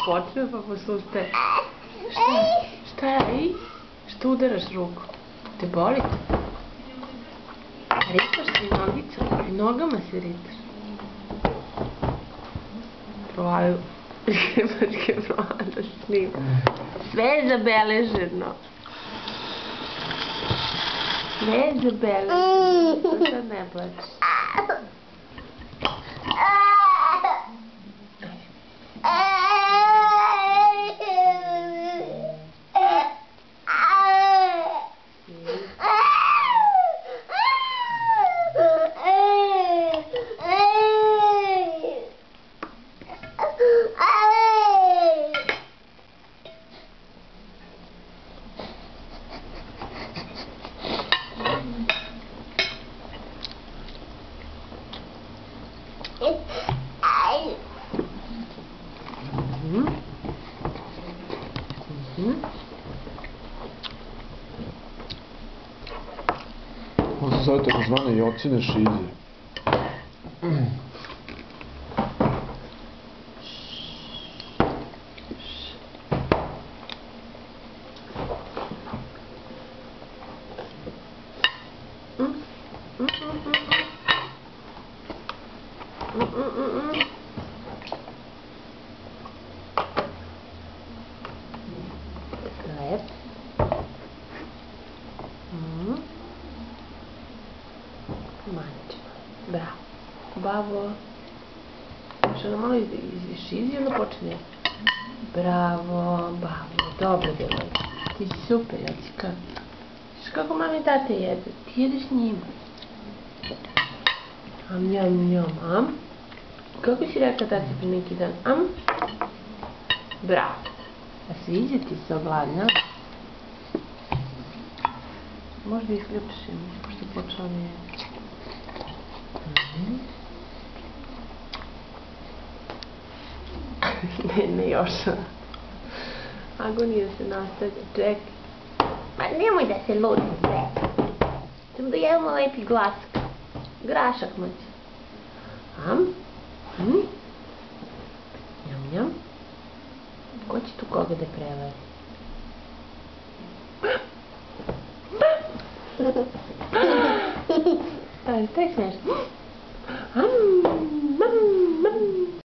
počne pa posustaje. Šta je? Ej? Što udaraš ruku? Te boli? Ritaš se nogicama i nogama se ritaš. Provalju. Mačke provalju da snima. Sve je zabeleženo. Sve je zabeleženo. To sad ne plaćeš. Ovo se zove takozvane Jocine šizije. Lep. Manče. Bravo. Bravo. Što da malo iziši onda počne. Bravo, bravo. Dobro djeloj. Ti si super, Jocika. Viš kako mami i tate jede? Ti jedeš njima. Am, njam, njam, am. Kako si rekla tati pre neki dan? Am? Bravo. A sviđa ti se ogladnja? Možda isključiš im, pošto počela mi je. Ne, još. Agonija se nastavlja, čekaj. Ma nemoj da se ludi sve. Samo da jedemo lepi glasak. Grašak moći. Am? Njam, njam. Ko će tu koga da prevari? Taj smiješno.